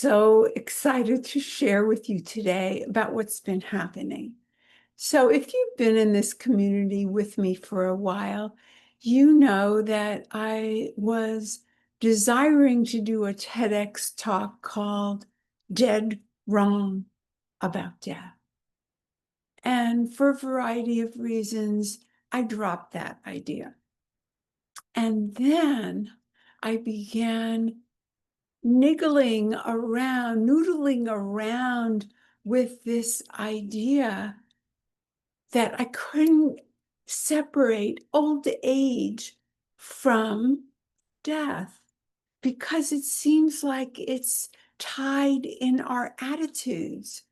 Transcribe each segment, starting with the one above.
so excited to share with you today about what's been happening. So if you've been in this community with me for a while, you know that I was desiring to do a TEDx talk called Dead Wrong About Death. And for a variety of reasons, I dropped that idea. And then I began noodling around with this idea that I couldn't separate old age from death because it seems like it's tied in our attitudes.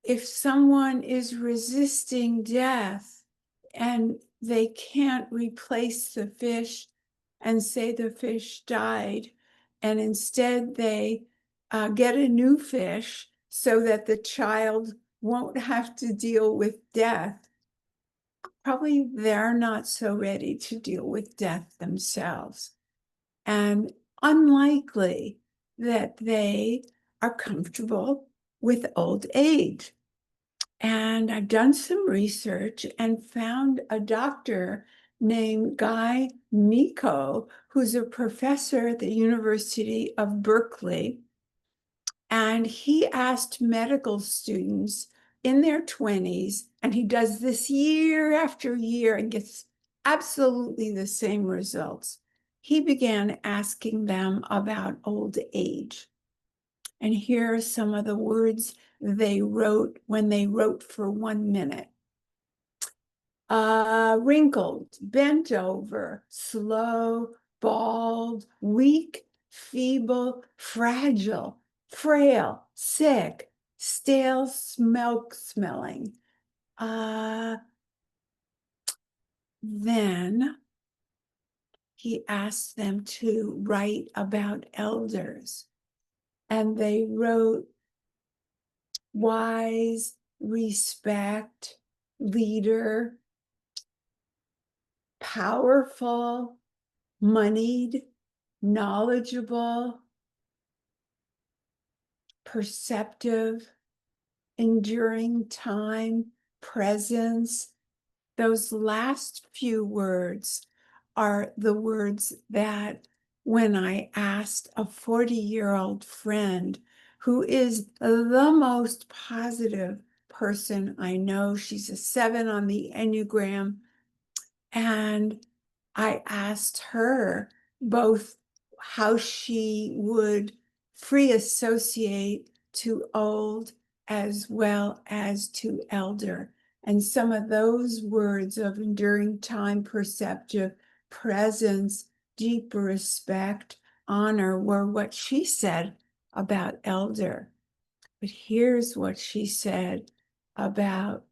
If someone is resisting death and they can't replace the fish and say the fish died, and instead they get a new fish so that the child won't have to deal with death, probably they're not so ready to deal with death themselves. And unlikely that they are comfortable with old age. And I've done some research and found a doctor named Guy Miko, who's a professor at the University of Berkeley. And he asked medical students in their 20s, and he does this year after year and gets absolutely the same results. He began asking them about old age. And here are some of the words they wrote when they wrote for 1 minute. Wrinkled, bent over, slow, bald, weak, feeble, fragile, frail, sick, stale, smoke smelling. Then he asked them to write about elders. And they wrote wise, respect, leader, powerful, monied, knowledgeable, perceptive, enduring time, presence. Those last few words are the words that when I asked a 40-year-old friend who is the most positive person I know, she's a 7 on the Enneagram, and I asked her both how she would free associate to old as well as to elder. And some of those words of enduring time, perceptive, presence, deep respect, honor were what she said about elder. But here's what she said about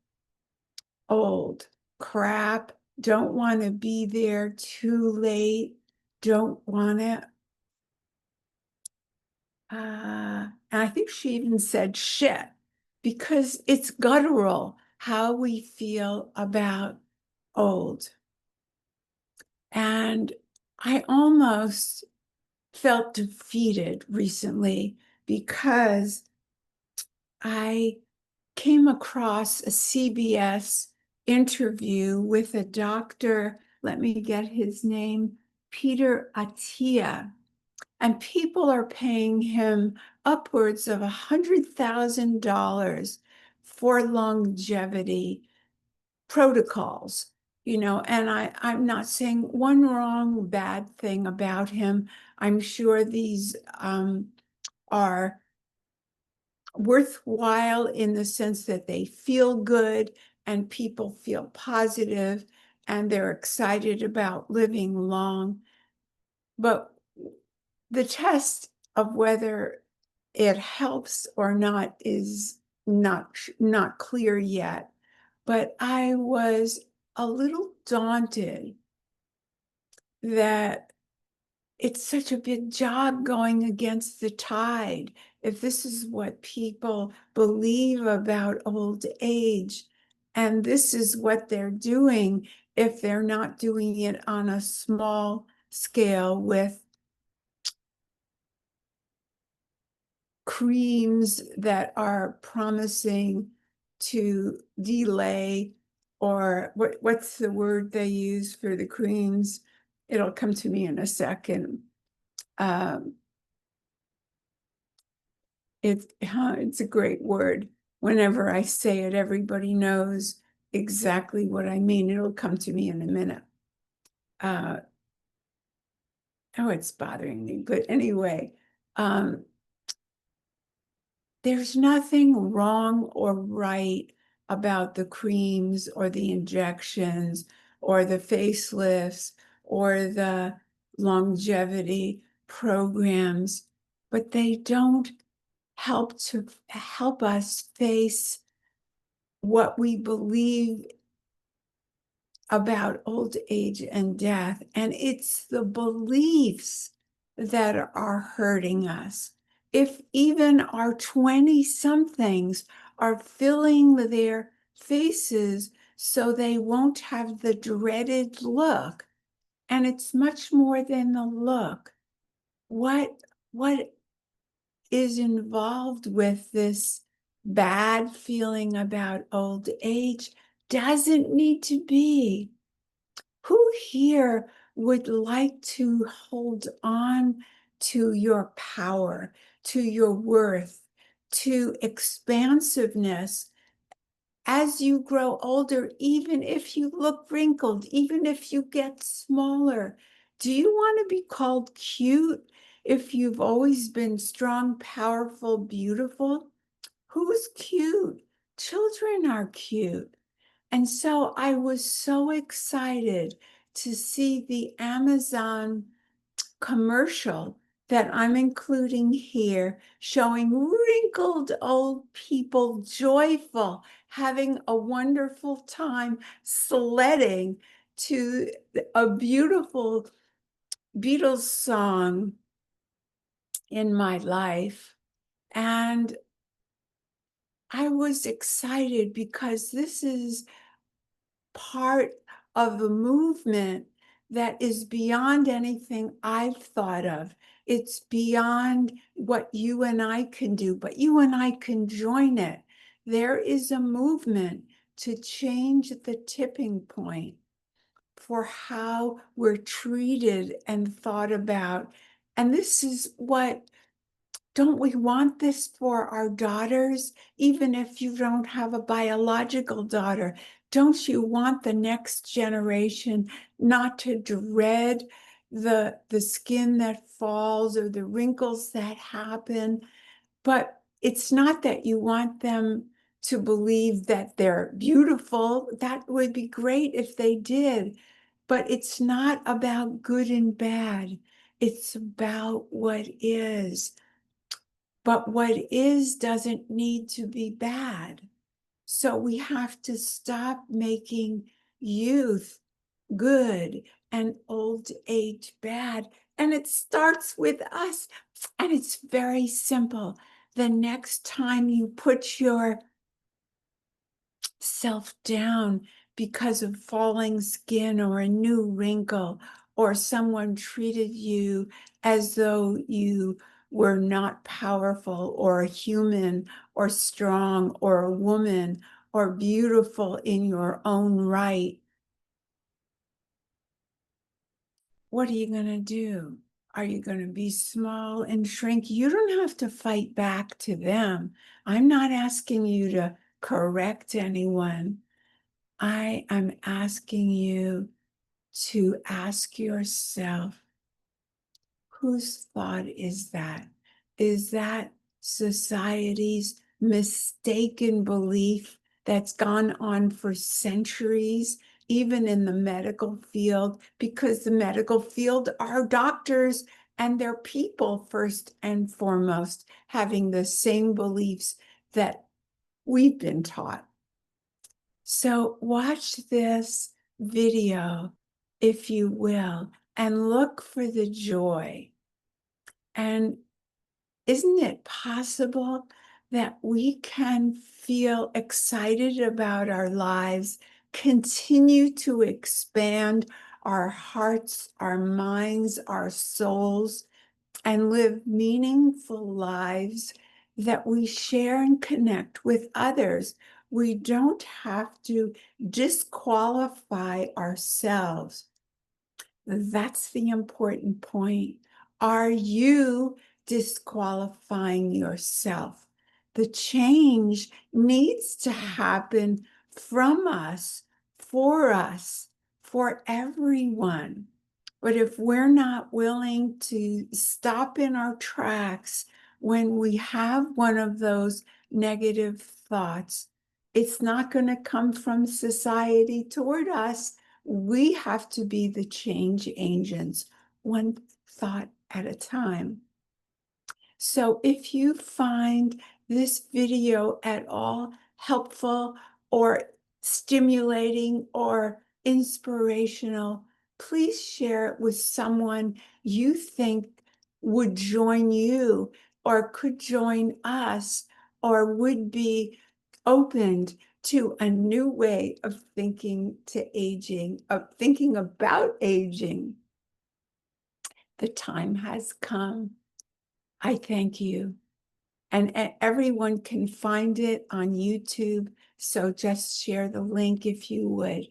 old. Crap, don't want to be there, too late, don't want to. And I think she even said shit, because it's guttural how we feel about old. And I almost felt defeated recently because I came across a CBS interview with a doctor, let me get his name, Peter Attia, and people are paying him upwards of $100,000 for longevity protocols, and I'm not saying one wrong, bad thing about him. I'm sure these are worthwhile in the sense that they feel good and people feel positive and they're excited about living long. But the test of whether it helps or not is not clear yet. But I was a little daunted that it's such a big job going against the tide. If this is what people believe about old age, and this is what they're doing, if they're not doing it on a small scale with creams that are promising to delay, or what's the word they use for the creams? It'll come to me in a second. It's a great word. Whenever I say it, everybody knows exactly what I mean. It'll come to me in a minute. Oh, it's bothering me. But anyway, there's nothing wrong or right about the creams or the injections or the facelifts or the longevity programs, but they don't help us face what we believe about old age and death. And it's the beliefs that are hurting us. If even our 20-somethings are filling their faces so they won't have the dreaded look, and it's much more than the look. What is involved with this bad feeling about old age doesn't need to be. Who here would like to hold on to your power, to your worth, to expansiveness as you grow older, even if you look wrinkled, even if you get smaller? Do you want to be called cute if you've always been strong, powerful, beautiful? Who's cute? Children are cute. And so I was so excited to see the Amazon commercial that I'm including here, showing wrinkled old people joyful, having a wonderful time sledding to a beautiful Beatles song in my life. And I was excited because this is part of a movement that is beyond anything I've thought of. It's beyond what you and I can do, but you and I can join it. There is a movement to change the tipping point for how we're treated and thought about. And this is what, don't we want this for our daughters? Even if you don't have a biological daughter, don't you want the next generation not to dread the skin that falls or the wrinkles that happen? But it's not that you want them to believe that they're beautiful. That would be great if they did. But it's not about good and bad. It's about what is. But what is doesn't need to be bad. So we have to stop making youth good and old age bad. And it starts with us. And it's very simple. The next time you put yourself down because of falling skin or a new wrinkle, or someone treated you as though you were not powerful or human or strong or a woman or beautiful in your own right, what are you going to do? Are you going to be small and shrink? You don't have to fight back to them. I'm not asking you to correct anyone. I am asking you to ask yourself, whose thought is that? Is that society's mistaken belief that's gone on for centuries, even in the medical field? Because the medical field are doctors and they're people first and foremost, having the same beliefs that we've been taught. So watch this video, if you will, and look for the joy. And isn't it possible that we can feel excited about our lives, continue to expand our hearts, our minds, our souls, and live meaningful lives that we share and connect with others. We don't have to disqualify ourselves. That's the important point. Are you disqualifying yourself? The change needs to happen from us, for everyone. But if we're not willing to stop in our tracks when we have one of those negative thoughts, it's not going to come from society toward us. We have to be the change agents, one thought at a time. So if you find this video at all helpful or stimulating or inspirational, please share it with someone you think would join you or could join us or would be opened to a new way of thinking of thinking about aging. The time has come. I thank you. And everyone can find it on YouTube. So just share the link if you would.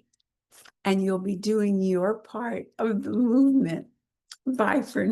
And you'll be doing your part of the movement. Bye for now.